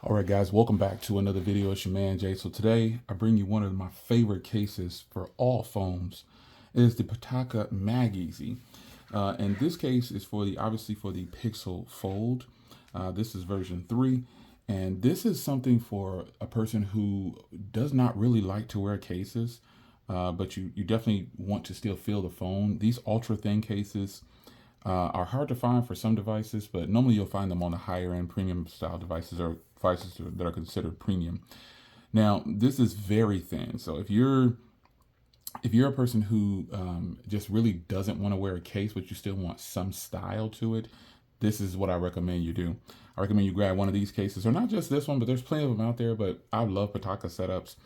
All right, guys, welcome back to another video. It's your man Jay. So today I bring you one of my favorite cases for all phones. It is the Porcelain MagEZ, and this case is for the obviously for the Pixel Fold. This is version 3, and this is something for a person who does not really like to wear cases, but you definitely want to still feel the phone. These ultra thin cases are hard to find for some devices, but normally you'll find them on the higher end premium style devices or devices that are considered premium. Now, this is very thin, so if you're a person who just really doesn't want to wear a case, but you still want some style to it, this is what I recommend you do. I recommend you grab one of these cases, or not just this one, but there's plenty of them out there. But I love Pataka setups,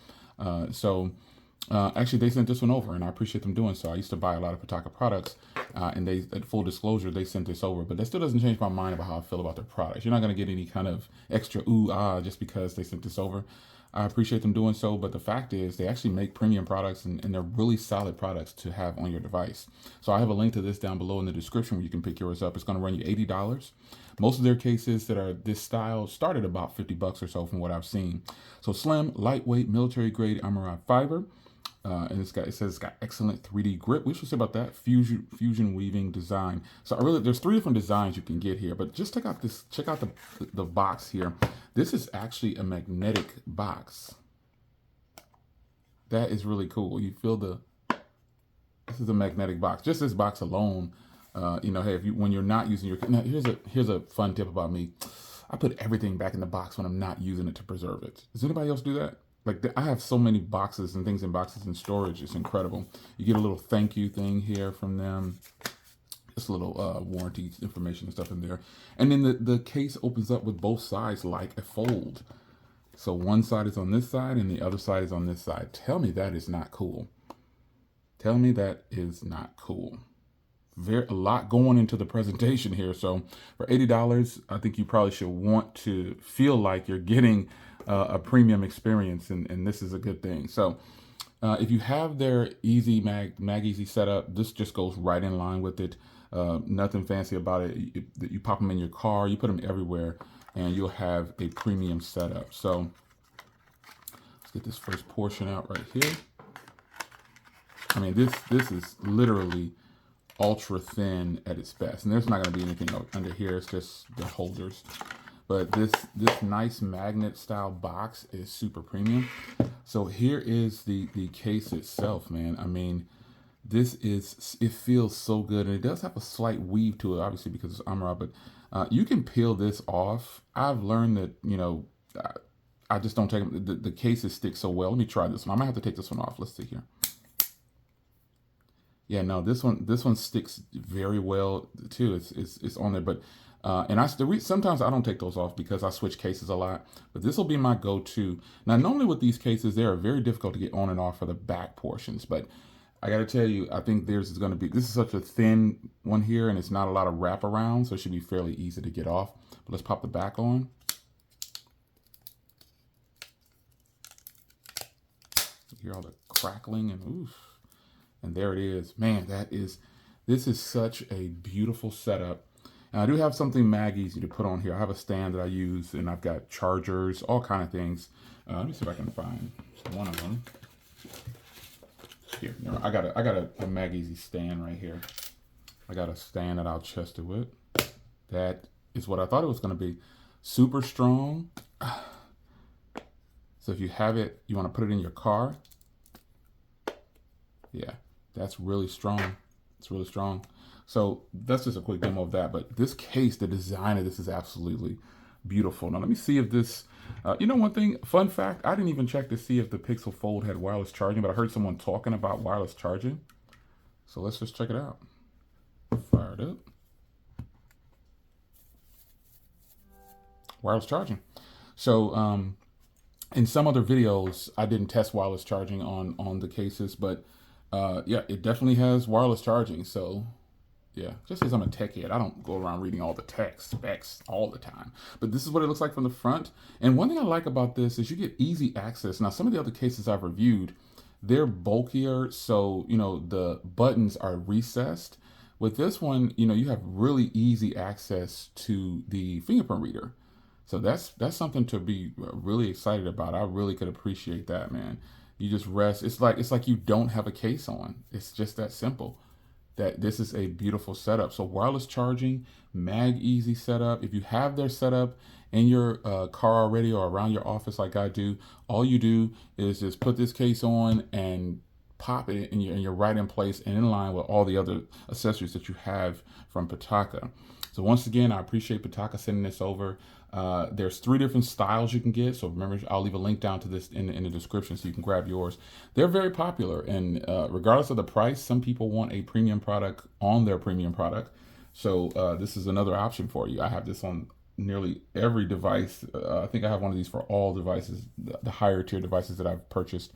actually, they sent this one over, and I appreciate them doing so. I used to buy a lot of Pataka products, and they, at full disclosure, they sent this over. But that still doesn't change my mind about how I feel about their products. You're not going to get any kind of extra just because they sent this over. I appreciate them doing so, but the fact is they actually make premium products, and they're really solid products to have on your device. So I have a link to this down below in the description where you can pick yours up. It's going to run you $80. Most of their cases that are this style start at about 50 bucks or so from what I've seen. So slim, lightweight, military grade Emerald fiber. And it says it's got excellent 3D grip. We should say about that fusion weaving design. So there's 3 different designs you can get here, but just check out the box here. This is actually a magnetic box. That is really cool. You feel this is a magnetic box. Just this box alone, hey, when you're not using your, now here's a fun tip about me. I put everything back in the box when I'm not using it to preserve it. Does anybody else do that? Like, I have so many boxes and things in boxes in storage. It's incredible. You get a little thank you thing here from them. Just a little warranty information and stuff in there. And then the case opens up with both sides like a fold. So one side is on this side and the other side is on this side. Tell me that is not cool. Tell me that is not cool. A lot going into the presentation here. So for $80, I think you probably should want to feel like you're getting a premium experience, and this is a good thing. So if you have their MagEZ setup, this just goes right in line with it. Nothing fancy about it. You pop them in your car, you put them everywhere, and you'll have a premium setup. So let's get this first portion out right here. I mean, this is literally ultra thin at its best, and there's not going to be anything under here. It's just the holders. But this nice magnet style box is super premium. So here is the case itself, man. I mean, it feels so good, and it does have a slight weave to it, obviously because it's Amara, but you can peel this off. I've learned that, I just don't take them. The cases stick so well. Let me try this one. I might have to take this one off. Let's see here. Yeah, no, this one sticks very well too. It's on there, but sometimes I don't take those off because I switch cases a lot. But this will be my go-to. Now, normally with these cases, they are very difficult to get on and off for the back portions. But I got to tell you, I think this is such a thin one here, and it's not a lot of wraparound, so it should be fairly easy to get off. But let's pop the back on. You hear all the crackling and oof. And there it is. Man, this is such a beautiful setup. And I do have something MagEZ to put on here. I have a stand that I use, and I've got chargers, all kind of things. Let me see if I can find one of them. Here, I got a MagEZ stand right here. I got a stand that I'll chest it with. That is what I thought it was going to be. Super strong. So if you have it, you want to put it in your car. Yeah, that's really strong. It's really strong. So that's just a quick demo of that. But this case, the design of this is absolutely beautiful. Now let me see if this, one thing, fun fact, I didn't even check to see if the Pixel Fold had wireless charging, but I heard someone talking about wireless charging. So let's just check it out. Fire it up. Wireless charging. So in some other videos, I didn't test wireless charging on the cases, but yeah, it definitely has wireless charging. So yeah, just as I'm a tech head, I don't go around reading all the tech specs all the time. But this is what it looks like from the front. And one thing I like about this is you get easy access. Now, some of the other cases I've reviewed, they're bulkier, so, the buttons are recessed. With this one, you have really easy access to the fingerprint reader. So that's something to be really excited about. I really could appreciate that, man. You just rest. It's like you don't have a case on. It's just that simple. That this is a beautiful setup. So wireless charging, MagEZ setup. If you have their setup in your car already or around your office like I do, all you do is just put this case on and pop it, and you're right in place and in line with all the other accessories that you have from Pitaka. So once again, I appreciate Pitaka sending this over. There's 3 different styles you can get. So remember, I'll leave a link down to this in the description so you can grab yours. They're very popular, and regardless of the price, some people want a premium product on their premium product. So this is another option for you. I have this on nearly every device. I think I have one of these for all devices, the higher tier devices that I've purchased.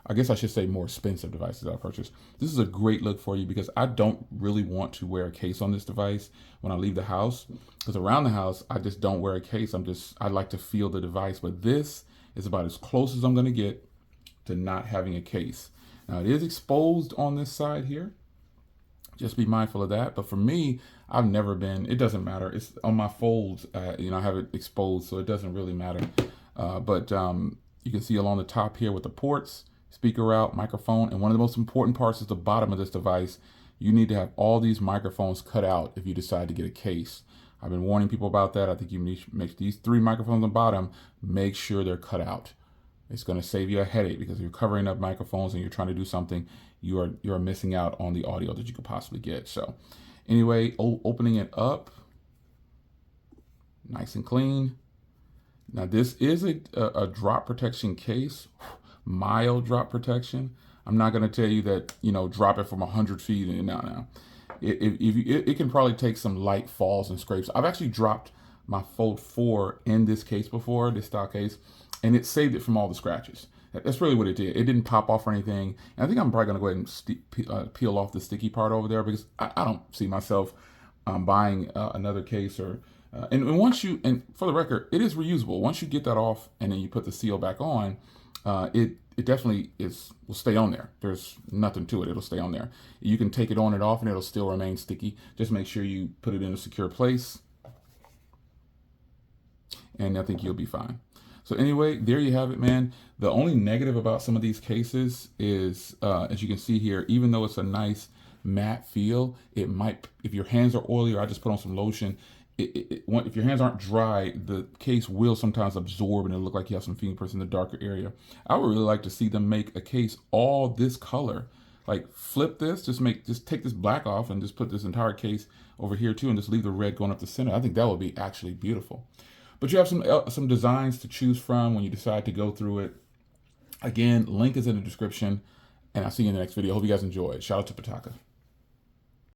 I guess I should say more expensive devices that I purchased. This is a great look for you because I don't really want to wear a case on this device when I leave the house. Because around the house, I just don't wear a case. I like to feel the device. But this is about as close as I'm going to get to not having a case. Now, it is exposed on this side here. Just be mindful of that. But for me, I've never been, it doesn't matter. It's on my folds, I have it exposed, so it doesn't really matter. But you can see along the top here with the ports, speaker out, microphone, and one of the most important parts is the bottom of this device. You need to have all these microphones cut out if you decide to get a case. I've been warning people about that. I think you need to make these 3 microphones on the bottom, make sure they're cut out. It's going to save you a headache because if you're covering up microphones and you're trying to do something, you are missing out on the audio that you could possibly get. So anyway, opening it up, nice and clean. Now this is a drop protection case, mild drop protection. I'm not going to tell you that, drop it from 100 feet. No. It can probably take some light falls and scrapes. I've actually dropped my Fold 4 in this case before, this style case, and it saved it from all the scratches. That's really what it did. It didn't pop off or anything. And I think I'm probably going to go ahead and peel off the sticky part over there because I don't see myself buying another case or. And once you, and for the record, it is reusable. Once you get that off and then you put the seal back on, it definitely will stay on there. There's nothing to it. It'll stay on there. You can take it on and off and it'll still remain sticky. Just make sure you put it in a secure place. And I think you'll be fine. So anyway, there you have it, man. The only negative about some of these cases is, as you can see here, even though it's a nice matte feel, it might, if your hands are oily or I just put on some lotion, if your hands aren't dry, the case will sometimes absorb and it'll look like you have some fingerprints in the darker area. I would really like to see them make a case all this color. Like flip this, just take this black off and just put this entire case over here too and just leave the red going up the center. I think that would be actually beautiful. But you have some designs to choose from when you decide to go through it. Again, link is in the description, and I'll see you in the next video. Hope you guys enjoy it. Shout out to Pitaka.